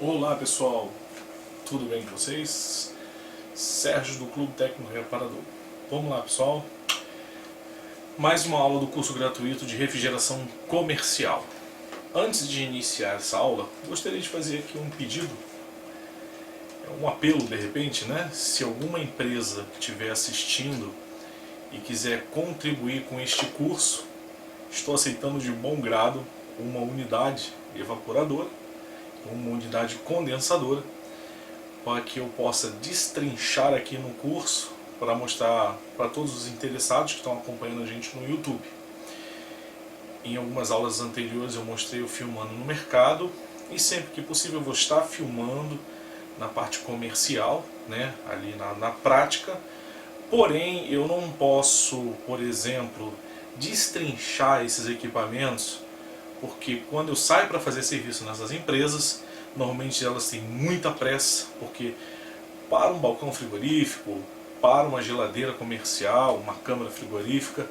Olá pessoal, tudo bem com vocês? Sérgio do Clube Técnico Reparador. Vamos lá pessoal, mais uma aula do curso gratuito de refrigeração comercial. Antes de iniciar essa aula, gostaria de fazer aqui um pedido, um apelo de repente, né? Se alguma empresa que estiver assistindo e quiser contribuir com este curso, estou aceitando de bom grado uma unidade evaporadora, uma unidade condensadora, para que eu possa destrinchar aqui no curso para mostrar para todos os interessados que estão acompanhando a gente no YouTube. Em algumas aulas anteriores eu mostrei eu filmando no mercado e sempre que possível eu vou estar filmando na parte comercial, né, ali na prática. Porém eu não posso, por exemplo, destrinchar esses equipamentos, porque quando eu saio para fazer serviço nessas empresas, normalmente elas têm muita pressa, porque para um balcão frigorífico, para uma geladeira comercial, uma câmara frigorífica,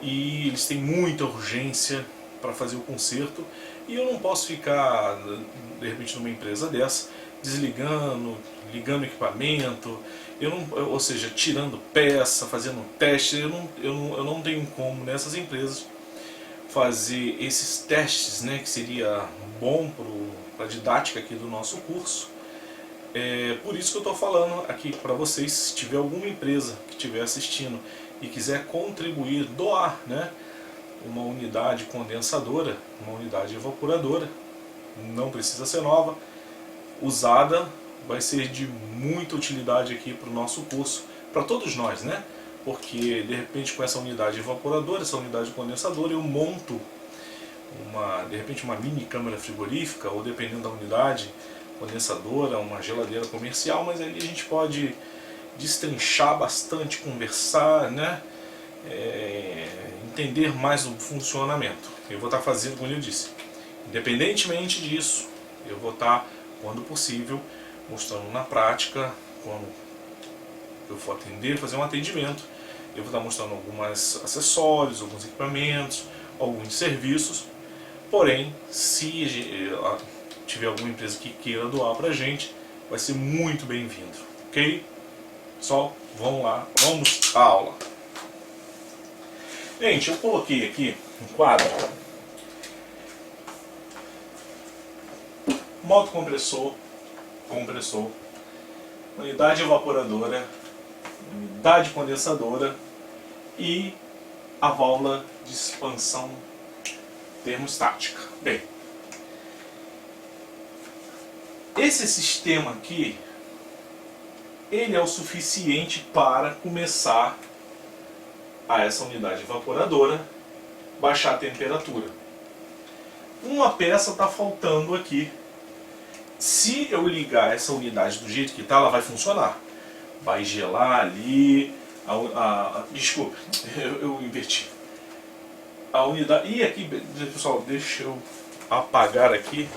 e eles têm muita urgência para fazer o conserto, e eu não posso ficar, de repente, numa empresa dessa, desligando, ligando o equipamento, ou seja, tirando peça, fazendo teste. Eu não tenho como nessas empresas fazer esses testes, né, que seria bom para a didática aqui do nosso curso. Por isso que eu estou falando aqui para vocês. Se tiver alguma empresa que estiver assistindo e quiser contribuir, doar, né, uma unidade condensadora, uma unidade evaporadora, não precisa ser nova, usada, vai ser de muita utilidade aqui para o nosso curso, para todos nós, né? Porque de repente com essa unidade evaporadora, essa unidade condensadora, eu monto de repente uma mini câmara frigorífica, ou dependendo da unidade condensadora, uma geladeira comercial, mas ali a gente pode destrinchar bastante, conversar, né? Entender mais o funcionamento. Eu vou estar fazendo, como eu disse, independentemente disso, eu vou estar, quando possível, mostrando na prática, quando eu for atender, fazer um atendimento, eu vou estar mostrando alguns acessórios, alguns equipamentos, alguns serviços. Porém, se tiver alguma empresa que queira doar para a gente, vai ser muito bem-vindo, ok? Pessoal, vamos lá, vamos à aula. Gente, eu coloquei aqui um quadro, moto compressor, unidade evaporadora, unidade condensadora e a válvula de expansão termostática. Bem, esse sistema aqui, ele é o suficiente para começar essa unidade evaporadora baixar a temperatura. Uma peça está faltando aqui. Se eu ligar essa unidade do jeito que está, ela vai funcionar. Vai gelar ali. Desculpa, eu inverti. A unidade. E aqui, pessoal, deixa eu apagar aqui.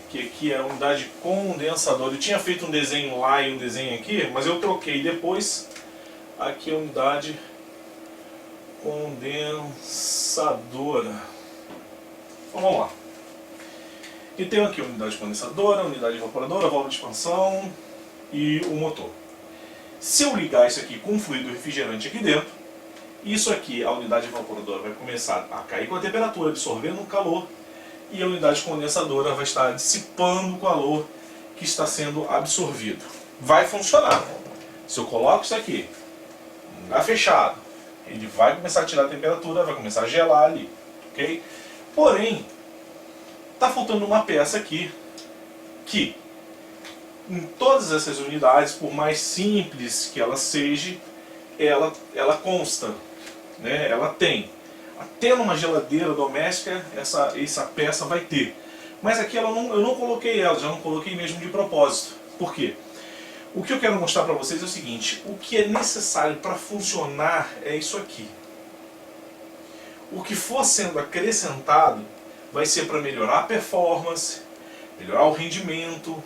Que aqui é a unidade condensadora. Eu tinha feito um desenho lá e um desenho aqui, mas eu troquei depois. Aqui é a unidade condensadora. Então, vamos lá. E tem aqui a unidade condensadora, a unidade evaporadora, a válvula de expansão e o motor. Se eu ligar isso aqui com fluido refrigerante aqui dentro, isso aqui, a unidade evaporadora vai começar a cair com a temperatura, absorvendo o calor, e a unidade condensadora vai estar dissipando o calor que está sendo absorvido. Vai funcionar. Se eu coloco isso aqui, em lugar fechado, ele vai começar a tirar a temperatura, vai começar a gelar ali, ok? Porém, está faltando uma peça aqui que, em todas essas unidades, por mais simples que ela seja, ela consta, né? Ela tem. Até numa geladeira doméstica, essa peça vai ter. Mas aqui eu não coloquei ela, já não coloquei mesmo de propósito. Por quê? O que eu quero mostrar para vocês é o seguinte: o que é necessário para funcionar é isso aqui. O que for sendo acrescentado vai ser para melhorar a performance, melhorar o rendimento,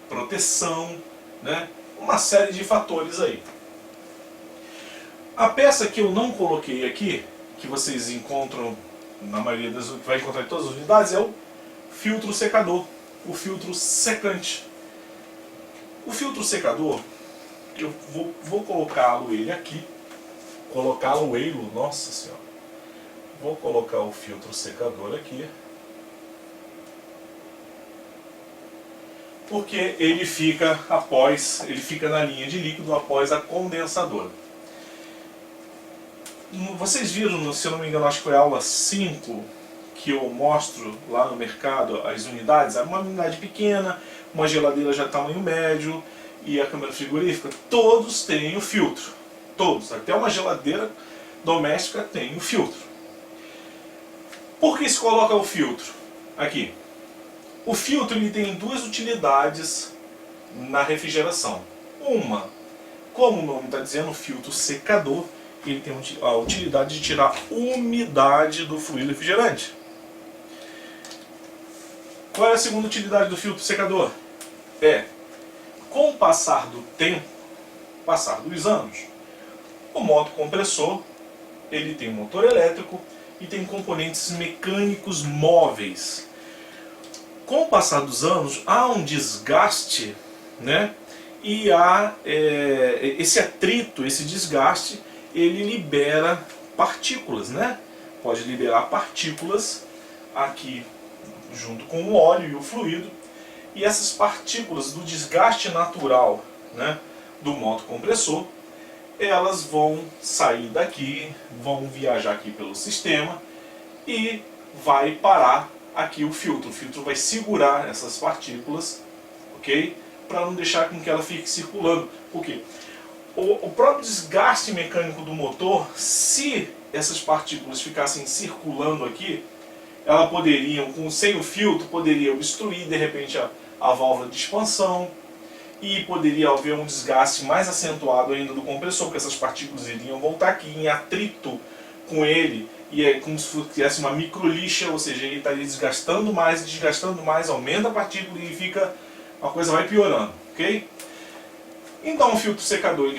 proteção, né? Uma série de fatores aí. A peça que eu não coloquei aqui, que vocês encontram na maioria das, que vai encontrar em todas as unidades, é o filtro secador. o filtro secante. O filtro secador, eu vou colocá-lo ele aqui, nossa senhora, vou colocar o filtro secador aqui, porque ele fica na linha de líquido após a condensadora. Vocês viram, se eu não me engano, acho que foi a aula 5, que eu mostro lá no mercado as unidades, uma unidade pequena, uma geladeira já tamanho médio e a câmara frigorífica, todos têm o filtro, todos, até uma geladeira doméstica tem o filtro. Por que se coloca o filtro aqui? O filtro ele tem duas utilidades na refrigeração. Uma, como o nome está dizendo, filtro secador, ele tem a utilidade de tirar umidade do fluido refrigerante. Qual é a segunda utilidade do filtro secador? Com o passar do tempo, passar dos anos, o modo compressor ele tem motor elétrico e tem componentes mecânicos móveis. Com o passar dos anos, há um desgaste, né? E há esse atrito, esse desgaste, ele libera partículas, né? Pode liberar partículas aqui junto com o óleo e o fluido. E essas partículas do desgaste natural, né, do modo compressor, elas vão sair daqui, vão viajar aqui pelo sistema e vai parar aqui o filtro. O filtro vai segurar essas partículas, ok? Para não deixar com que ela fique circulando. Por quê? O próprio desgaste mecânico do motor, se essas partículas ficassem circulando aqui, elas poderiam, sem o filtro, poderia obstruir de repente a válvula de expansão e poderia haver um desgaste mais acentuado ainda do compressor, porque essas partículas iriam voltar aqui em atrito com ele, e é como se tivesse uma micro lixa, ou seja, ele estaria desgastando mais, aumenta a partícula e a coisa vai piorando, ok? Então o filtro secador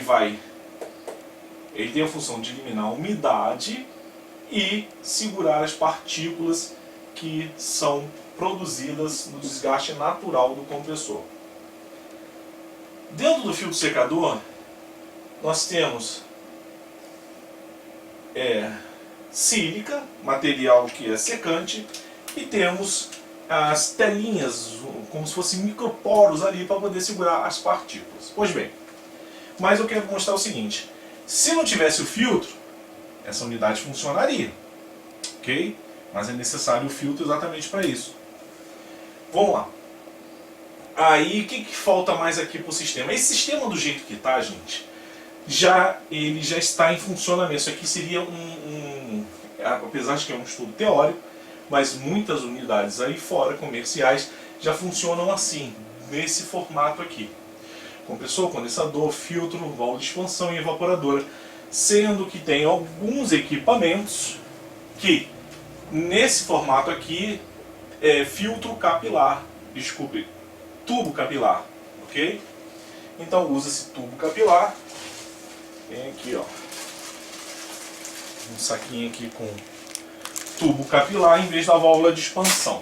ele tem a função de eliminar a umidade e segurar as partículas que são produzidas no desgaste natural do compressor. Dentro do filtro secador, nós temos sílica, material que é secante, e temos as telinhas, como se fossem microporos ali para poder segurar as partículas. Pois bem, mas eu quero mostrar o seguinte: se não tivesse o filtro, essa unidade funcionaria, ok? Mas é necessário o filtro exatamente para isso. Vamos lá. Aí, o que falta mais aqui para o sistema? Esse sistema do jeito que está, gente, ele já está em funcionamento. Isso aqui seria apesar de que é um estudo teórico, mas muitas unidades aí fora, comerciais, já funcionam assim, nesse formato aqui. Compressor, condensador, filtro, válvula de expansão e evaporadora. Sendo que tem alguns equipamentos que, nesse formato aqui, filtro capilar, tubo capilar, ok? Então usa esse tubo capilar, tem aqui, ó, um saquinho aqui com tubo capilar em vez da válvula de expansão,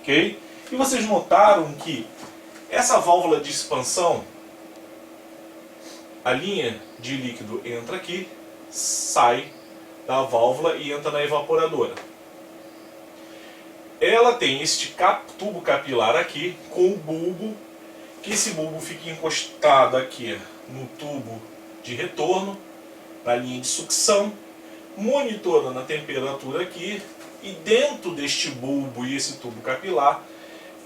ok? E vocês notaram que essa válvula de expansão, a linha de líquido entra aqui, sai da válvula e entra na evaporadora. Ela tem este tubo capilar aqui com o bulbo, que esse bulbo fica encostado aqui no tubo de retorno, na linha de sucção, monitorando a temperatura aqui, e dentro deste bulbo e esse tubo capilar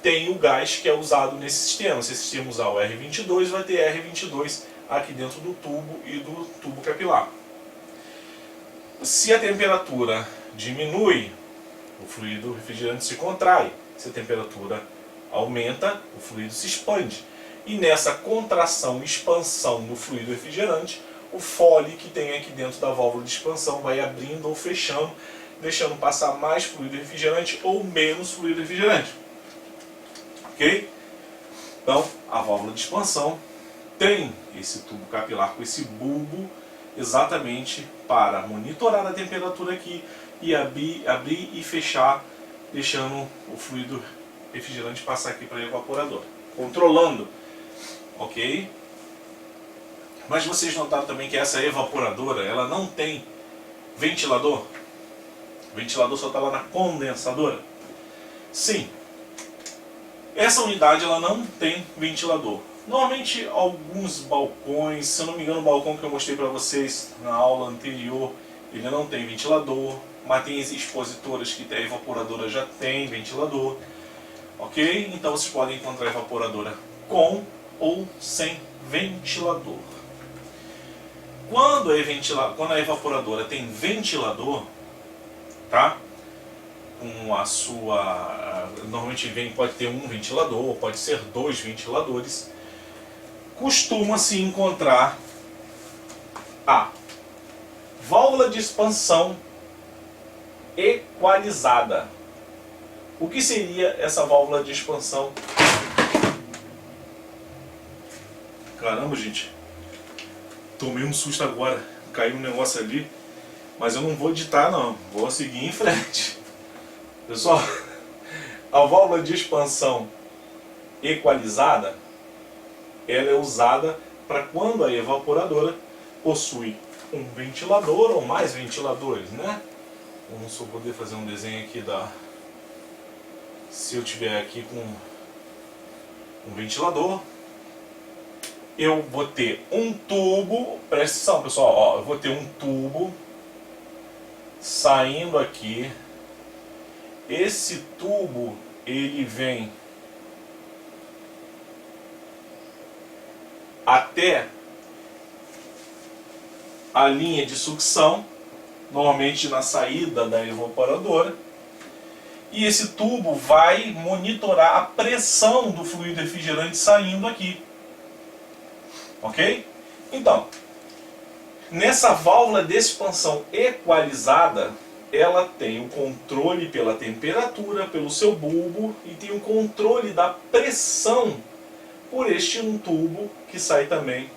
tem o gás que é usado nesse sistema. Se esse sistema usar o R22, vai ter R22 aqui dentro do tubo e do tubo capilar. Se a temperatura diminui, o fluido refrigerante se contrai. Se a temperatura aumenta, o fluido se expande. E nessa contração e expansão do fluido refrigerante, o fole que tem aqui dentro da válvula de expansão vai abrindo ou fechando, deixando passar mais fluido refrigerante ou menos fluido refrigerante. Ok? Então, a válvula de expansão tem esse tubo capilar com esse bulbo exatamente para monitorar a temperatura aqui e abrir e fechar, deixando o fluido refrigerante passar aqui para a evaporadora, controlando, ok? Mas vocês notaram também que essa evaporadora, ela não tem ventilador? O ventilador só está lá na condensadora? Sim. Essa unidade ela não tem ventilador. Normalmente alguns balcões, se eu não me engano o balcão que eu mostrei para vocês na aula anterior, ele não tem ventilador, mas tem expositoras que a evaporadora já tem ventilador, ok? Então vocês podem encontrar a evaporadora com ou sem ventilador. Quando a evaporadora tem ventilador, tá? Com a sua, normalmente pode ter um ventilador, pode ser 2 ventiladores, costuma-se encontrar a válvula de expansão equalizada. O que seria essa válvula de expansão? Caramba, gente, tomei um susto agora, caiu um negócio ali, mas eu não vou editar não, vou seguir em frente. Pessoal, a válvula de expansão equalizada, ela é usada para quando a evaporadora possui um ventilador ou mais ventiladores, né? Vamos só poder fazer um desenho aqui se eu tiver aqui com um ventilador, eu vou ter um tubo, presta atenção pessoal, ó, eu vou ter um tubo saindo aqui. Esse tubo ele vem até a linha de sucção, normalmente na saída da evaporadora, e esse tubo vai monitorar a pressão do fluido refrigerante saindo aqui, ok? Então, nessa válvula de expansão equalizada, ela tem o controle pela temperatura, pelo seu bulbo, e tem o controle da pressão por este um tubo que sai também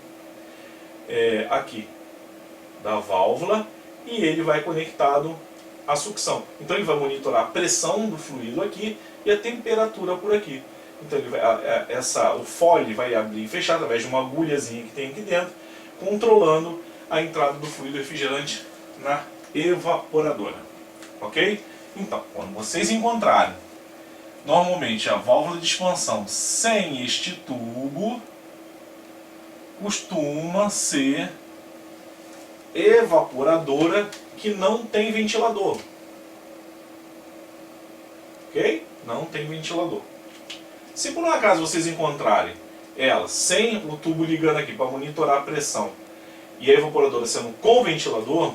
aqui da válvula, e ele vai conectado à sucção. Então ele vai monitorar a pressão do fluido aqui e a temperatura por aqui. Então ele vai, o fole vai abrir e fechar através de uma agulhazinha que tem aqui dentro, controlando a entrada do fluido refrigerante na evaporadora, ok? Então, quando vocês encontrarem normalmente a válvula de expansão sem este tubo, costuma ser evaporadora que não tem ventilador, ok? Não tem ventilador. Se por um acaso vocês encontrarem ela sem o tubo ligando aqui para monitorar a pressão e a evaporadora sendo com ventilador,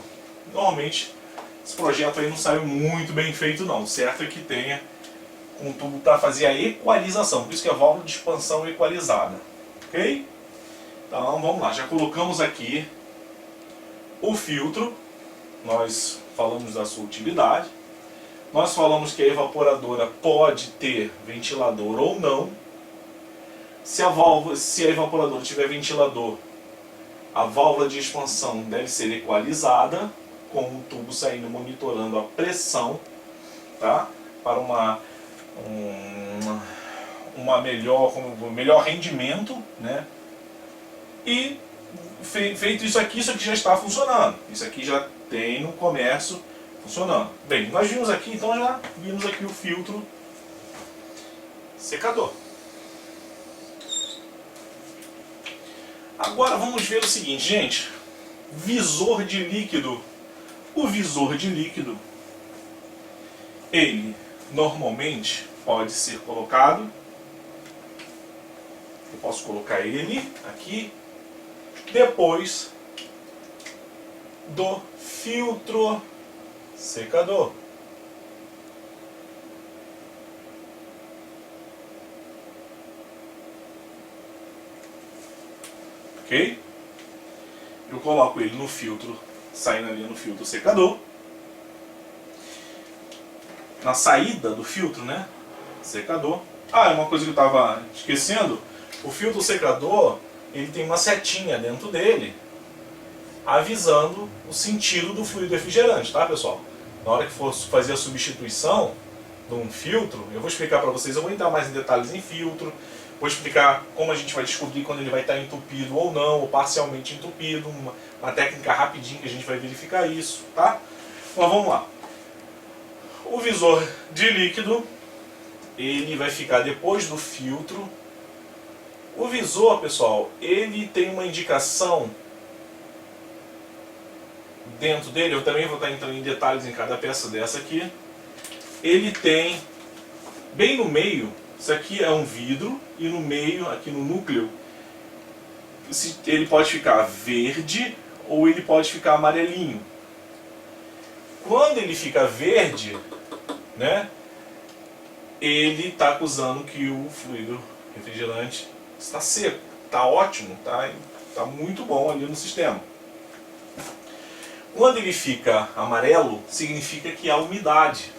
normalmente esse projeto aí não saiu muito bem feito não. O certo é que tenha um tubo para fazer a equalização, por isso que é a válvula de expansão equalizada, ok? Então vamos lá, já colocamos aqui o filtro, nós falamos da sua utilidade, nós falamos que a evaporadora pode ter ventilador ou não. Se a evaporadora tiver ventilador, a válvula de expansão deve ser equalizada, com o tubo saindo monitorando a pressão, tá? Para um melhor rendimento, né? E feito isso aqui já está funcionando. Isso aqui já tem no comércio funcionando. Bem, nós vimos aqui, então já vimos aqui o filtro secador. Agora vamos ver o seguinte, gente. Visor de líquido. O visor de líquido, ele normalmente pode ser colocado, eu posso colocar ele aqui, depois do filtro secador. Ok? Eu coloco ele no filtro, saindo ali no filtro secador. Na saída do filtro, né? Secador. Ah, uma coisa que eu estava esquecendo. O filtro secador, ele tem uma setinha dentro dele, avisando o sentido do fluido refrigerante, tá pessoal? Na hora que for fazer a substituição, de um filtro, eu vou explicar para vocês, eu vou entrar mais em detalhes em filtro, vou explicar como a gente vai descobrir quando ele vai estar entupido ou não, ou parcialmente entupido, uma técnica rapidinha que a gente vai verificar isso, tá? Mas vamos lá. O visor de líquido, ele vai ficar depois do filtro. O visor, pessoal, ele tem uma indicação dentro dele, eu também vou estar entrando em detalhes em cada peça dessa aqui. Ele tem, bem no meio, isso aqui é um vidro, e no meio, aqui no núcleo, ele pode ficar verde ou ele pode ficar amarelinho. Quando ele fica verde, né, ele está acusando que o fluido refrigerante está seco, está ótimo, está muito bom ali no sistema. Quando ele fica amarelo, significa que há umidade.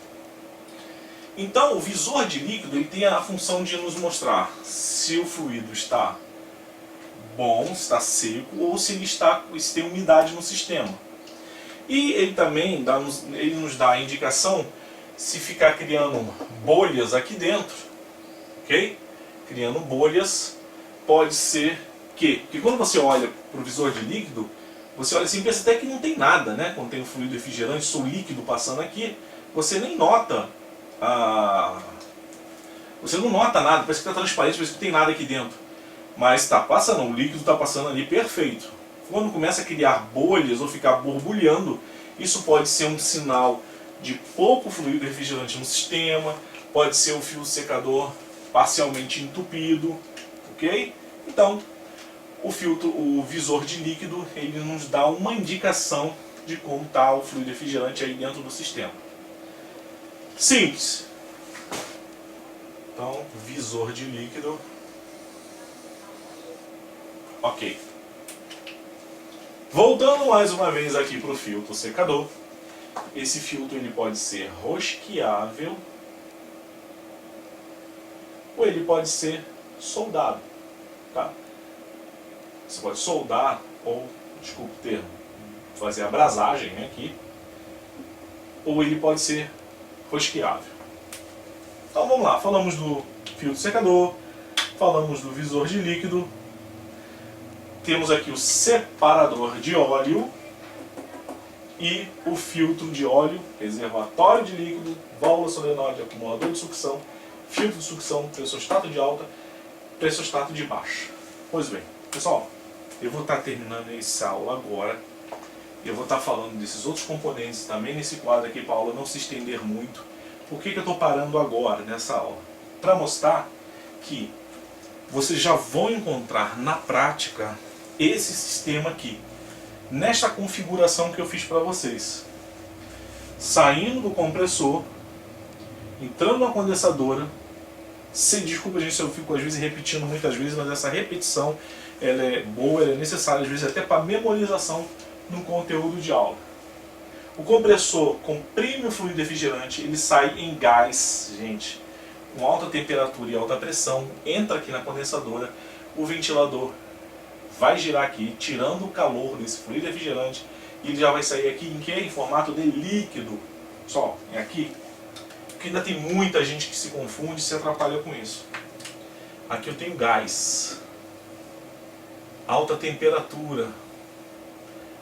Então, o visor de líquido ele tem a função de nos mostrar se o fluido está bom, se está seco, ou se tem umidade no sistema. E ele também nos dá a indicação se ficar criando bolhas aqui dentro, ok? Criando bolhas, pode ser porque quando você olha para o visor de líquido, você olha assim e pensa até que não tem nada, né? Quando tem um fluido refrigerante, só líquido passando aqui, você nem nota você não nota nada, parece que está transparente, parece que não tem nada aqui dentro. Mas está passando, o líquido está passando ali perfeito. Quando começa a criar bolhas ou ficar borbulhando, isso pode ser um sinal de pouco fluido refrigerante no sistema, pode ser o fio secador parcialmente entupido, ok? Então, o visor de líquido, ele nos dá uma indicação de como está o fluido refrigerante aí dentro do sistema. Simples. Então, visor de líquido. Ok. Voltando mais uma vez aqui para o filtro secador. Esse filtro ele pode ser rosqueável ou ele pode ser soldado. Tá? Você pode soldar ou, desculpe o termo, fazer a abrasagem aqui, ou ele pode ser rosqueável. Então vamos lá, falamos do filtro secador, falamos do visor de líquido, temos aqui o separador de óleo e o filtro de óleo, reservatório de líquido, válvula solenoide, acumulador de sucção, filtro de sucção, pressostato de alta, pressostato de baixa. Pois bem, pessoal, eu vou estar terminando essa aula agora. Eu vou estar falando desses outros componentes também nesse quadro aqui para a aula não se estender muito. Por que eu estou parando agora nessa aula? Para mostrar que vocês já vão encontrar na prática esse sistema aqui, nesta configuração que eu fiz para vocês. Saindo do compressor, entrando na condensadora. Desculpa, gente, se eu fico às vezes repetindo muitas vezes, mas essa repetição ela é boa, ela é necessária às vezes até para memorização no conteúdo de aula. O compressor comprime o fluido refrigerante, ele sai em gás, gente, com alta temperatura e alta pressão, entra aqui na condensadora, o ventilador vai girar aqui, tirando o calor desse fluido refrigerante, e ele já vai sair aqui em que? Em formato de líquido. Só, é aqui. Porque ainda tem muita gente que se confunde e se atrapalha com isso. Aqui eu tenho gás, alta temperatura,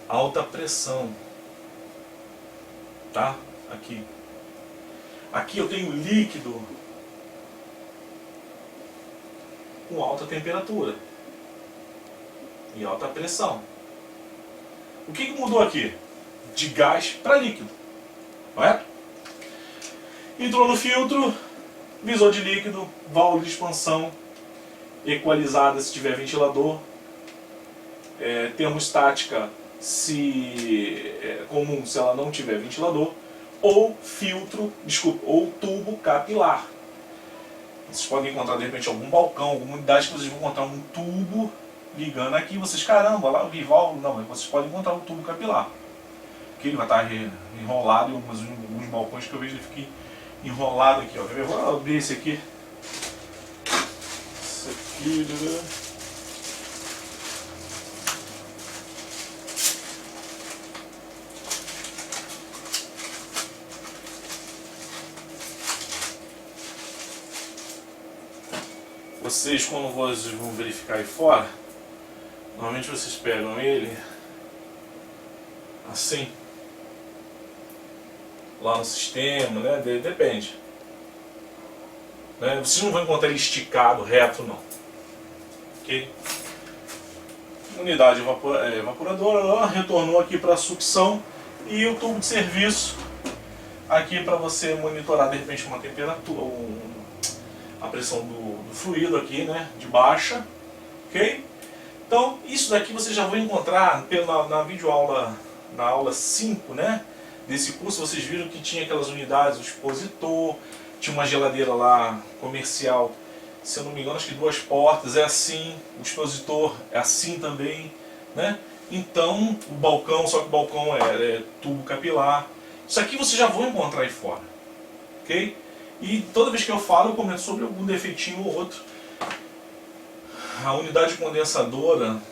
alta pressão, tá? Aqui. Aqui eu tenho líquido com alta temperatura e alta pressão. O que mudou aqui? De gás para líquido, correto? Entrou no filtro, visor de líquido, válvula de expansão, equalizada se tiver ventilador, termostática se comum se ela não tiver ventilador, ou ou tubo capilar. Vocês podem encontrar de repente algum balcão, alguma unidade que vocês vão encontrar um tubo ligando aqui, vocês, caramba, lá eu vi válvula, não, mas vocês podem encontrar um tubo capilar. Que ele vai estar enrolado em alguns balcões que eu vejo ele fique enrolado aqui, ó. Eu vou abrir esse aqui. Esse aqui. Vocês, quando vocês vão verificar aí fora, normalmente vocês pegam ele assim, lá no sistema, né? Depende. Né? Vocês não vão encontrar ele esticado, reto, não. Ok? Unidade evaporadora, ela retornou aqui para a sucção e o tubo de serviço aqui para você monitorar de repente uma temperatura, a pressão do fluido aqui, né, de baixa, ok? Então isso daqui você já vai encontrar na videoaula, na aula 5, né, desse curso. Vocês viram que tinha aquelas unidades, o expositor, tinha uma geladeira lá comercial, se eu não me engano, acho que 2 portas, é assim, o expositor é assim também, né? Então, o balcão, só que o balcão é tubo capilar. Isso aqui vocês já vão encontrar aí fora, ok? E toda vez que eu falo, eu comento sobre algum defeitinho ou outro. A unidade condensadora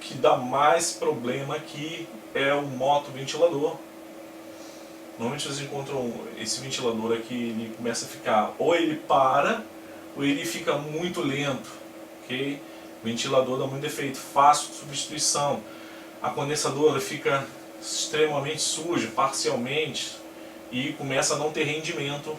que dá mais problema aqui é o motoventilador. Normalmente vocês encontram esse ventilador aqui, ele começa a ficar, ou ele para, ou ele fica muito lento, ok? O ventilador dá muito defeito, fácil de substituição. A condensadora fica extremamente suja, parcialmente, e começa a não ter rendimento,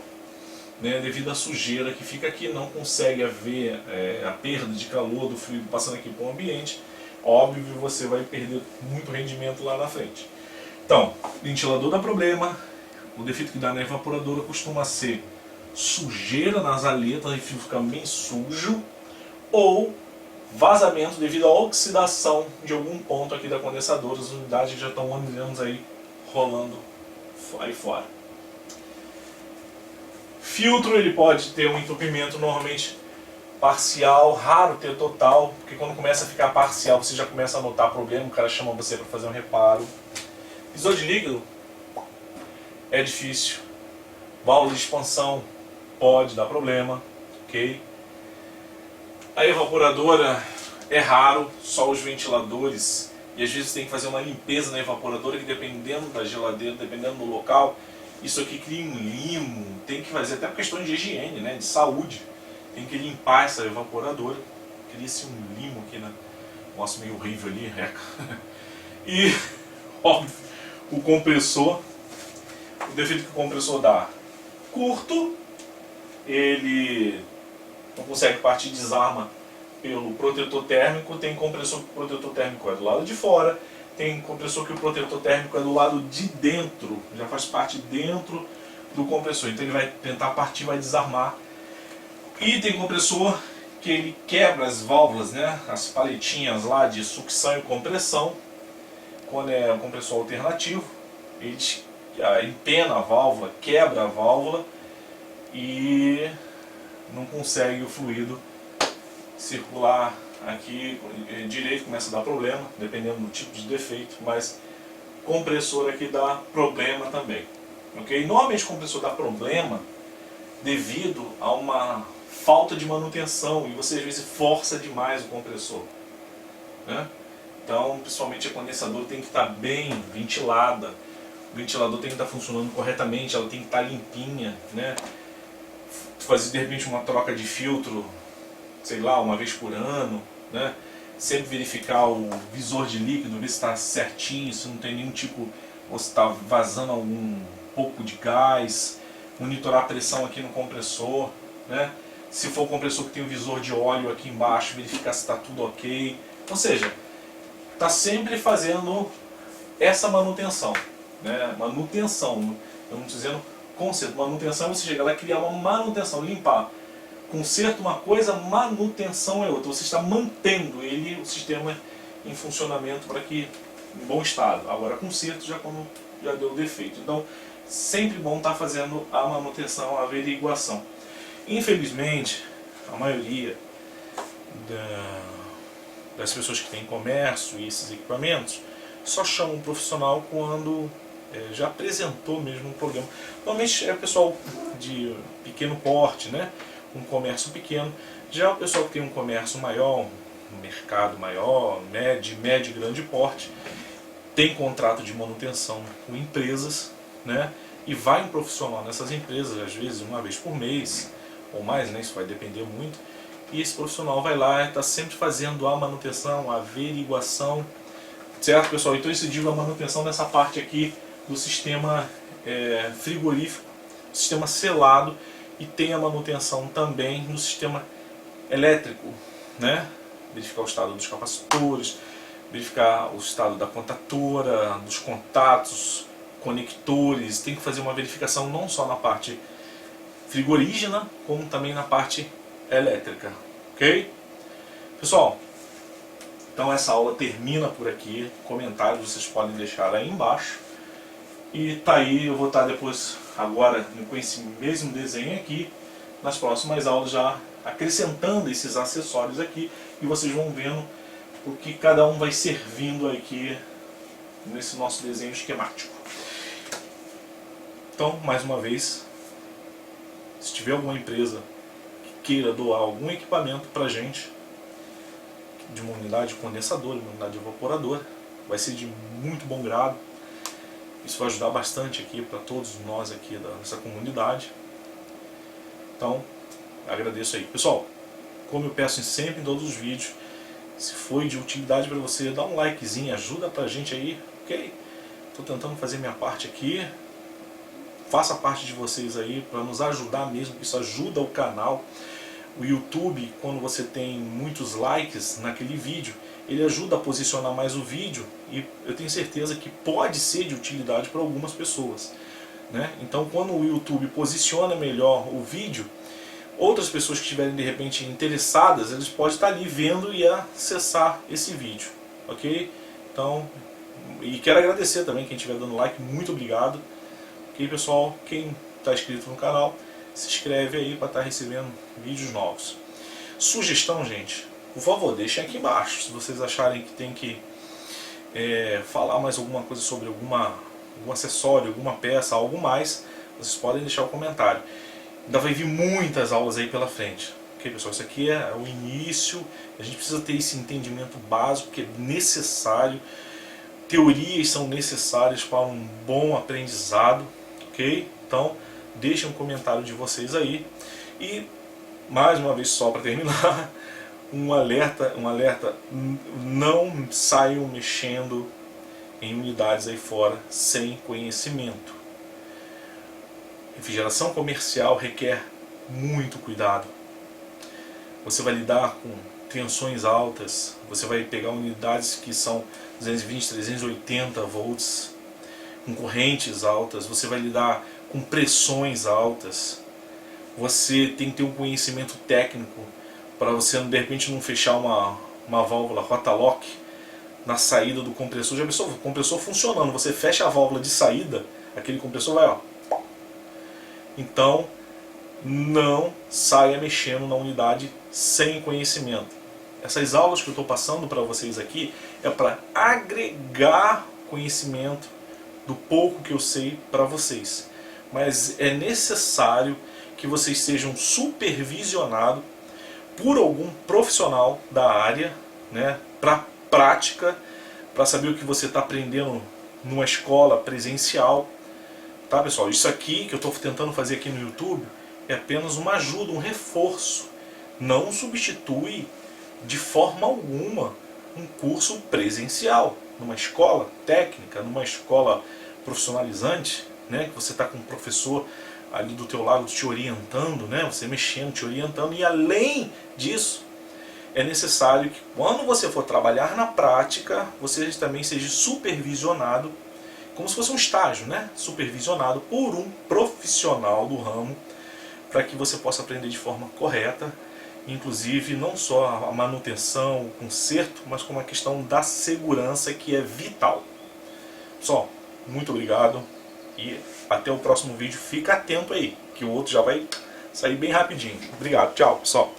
né, devido à sujeira que fica aqui, não consegue haver a perda de calor do fluido passando aqui para o ambiente. Óbvio que você vai perder muito rendimento lá na frente. Então, ventilador dá problema, o defeito que dá na evaporadora costuma ser sujeira nas aletas e fica bem sujo, ou vazamento devido à oxidação de algum ponto aqui da condensadora. As unidades já estão anos aí rolando aí fora. Filtro, ele pode ter um entupimento normalmente parcial, raro ter total, porque quando começa a ficar parcial você já começa a notar problema, o cara chama você para fazer um reparo. Visor de líquido é difícil, válvula de expansão pode dar problema, ok? A evaporadora é raro, só os ventiladores, e às vezes tem que fazer uma limpeza na evaporadora que, dependendo da geladeira, dependendo do local, isso aqui cria um limo, tem que fazer até por questão de higiene, né, de saúde, tem que limpar essa evaporadora, cria-se um limo aqui, né? Nossa, meio horrível ali, reca. E, óbvio, o compressor, o defeito que o compressor dá, curto, ele não consegue partir, desarma pelo protetor térmico. Tem compressor que o protetor térmico é do lado de fora, tem compressor que o protetor térmico é do lado de dentro, já faz parte dentro do compressor, então ele vai tentar partir, vai desarmar. E tem compressor que ele quebra as válvulas, né, as paletinhas lá de sucção e compressão, quando é um compressor alternativo, ele empena a válvula, quebra a válvula e não consegue o fluido circular aqui direito, começa a dar problema, dependendo do tipo de defeito, mas compressor aqui dá problema também, ok? Normalmente o compressor dá problema devido a uma falta de manutenção e você às vezes força demais o compressor, né? Então, principalmente a condensadora tem que estar bem ventilada, o ventilador tem que estar funcionando corretamente, ela tem que estar limpinha, né? Fazer de repente uma troca de filtro, sei lá, uma vez por ano, né? Sempre verificar o visor de líquido, ver se está certinho, se não tem nenhum tipo, ou se está vazando algum pouco de gás, monitorar a pressão aqui no compressor, né? Se for o compressor que tem o visor de óleo aqui embaixo, verificar se está tudo ok. Ou seja, está sempre fazendo essa manutenção, né? Manutenção, estamos dizendo conserto. Manutenção é você chegar lá e criar uma manutenção, limpar. Conserto uma coisa, manutenção é outra. Você está mantendo ele, o sistema em funcionamento para que em bom estado. Agora conserto já quando já deu defeito. Então sempre bom estar fazendo a manutenção, a averiguação. Infelizmente, a maioria das pessoas que têm comércio e esses equipamentos só chamam um profissional quando já apresentou mesmo um problema. Normalmente é o pessoal de pequeno porte, né? Um comércio pequeno. Já o pessoal que tem um comércio maior, um mercado maior, médio e grande porte, tem contrato de manutenção com empresas, né? E vai um profissional nessas empresas, às vezes uma vez por mês ou mais, né? Isso vai depender muito. e esse profissional vai lá e está sempre fazendo a manutenção, a averiguação, certo, pessoal? Então eu digo a manutenção nessa parte aqui do sistema frigorífico, sistema selado, e tem a manutenção também no sistema elétrico, né? Verificar o estado dos capacitores, verificar o estado da contatora, dos contatos, conectores. Tem que fazer uma verificação não só na parte frigorígena, como também na parte elétrica, ok? Pessoal, então essa aula termina por aqui. Comentários vocês podem deixar aí embaixo. E tá aí, eu vou estar depois, agora, com esse mesmo desenho aqui, nas próximas aulas já acrescentando esses acessórios aqui, e vocês vão vendo o que cada um vai servindo aqui nesse nosso desenho esquemático. Então, mais uma vez, se tiver alguma empresa que queira doar algum equipamento pra gente, de uma unidade condensadora, uma unidade evaporadora, vai ser de muito bom grado. Isso vai ajudar bastante aqui para todos nós aqui da nossa comunidade. Então, agradeço aí. Pessoal, como eu peço sempre em todos os vídeos, se foi de utilidade para você, dá um likezinho, ajuda pra gente aí, ok? Estou tentando fazer minha parte aqui. Faça parte de vocês aí para nos ajudar mesmo, isso ajuda o canal. O YouTube, quando você tem muitos likes naquele vídeo, ele ajuda a posicionar mais o vídeo, e eu tenho certeza que pode ser de utilidade para algumas pessoas, né? Então, quando o YouTube posiciona melhor o vídeo, outras pessoas que estiverem de repente interessadas, eles podem estar ali vendo e acessar esse vídeo, ok? Então, e quero agradecer também quem estiver dando like, muito obrigado. Ok, pessoal, quem está inscrito no canal, se inscreve aí para estar recebendo vídeos novos. Sugestão, gente, por favor, deixem aqui embaixo. Se vocês acharem que tem que falar mais alguma coisa sobre algum acessório, alguma peça, algo mais, vocês podem deixar o comentário. Ainda vai vir muitas aulas aí pela frente. Ok, pessoal, isso aqui é o início. A gente precisa ter esse entendimento básico que é necessário. Teorias são necessárias para um bom aprendizado. Ok? Então, deixem um comentário de vocês aí. E, mais uma vez, só para terminar, um alerta, não saiam mexendo em unidades aí fora sem conhecimento. Refrigeração comercial requer muito cuidado. Você vai lidar com tensões altas, você vai pegar unidades que são 220, 380 volts, com correntes altas, você vai lidar com pressões altas. Você tem que ter um conhecimento técnico para você de repente não fechar uma válvula rota-lock na saída do compressor. Já pensou? O compressor funcionando, você fecha a válvula de saída, aquele compressor vai, ó. Então, não saia mexendo na unidade sem conhecimento. Essas aulas que eu estou passando para vocês aqui é para agregar conhecimento do pouco que eu sei para vocês. Mas é necessário que vocês sejam supervisionados por algum profissional da área, né, para prática, para saber o que você está aprendendo numa escola presencial. Tá, pessoal? Isso aqui que eu estou tentando fazer aqui no YouTube é apenas uma ajuda, um reforço. Não substitui de forma alguma um curso presencial, numa escola técnica, numa escola profissionalizante, né, que você está com um professor ali do teu lado te orientando, né, você mexendo, te orientando, e além disso, é necessário que quando você for trabalhar na prática, você também seja supervisionado, como se fosse um estágio, né, supervisionado por um profissional do ramo, para que você possa aprender de forma correta, inclusive não só a manutenção, o conserto, mas como a questão da segurança, que é vital. Pessoal, muito obrigado e até o próximo vídeo. Fica atento aí, que o outro já vai sair bem rapidinho. Obrigado, tchau, pessoal.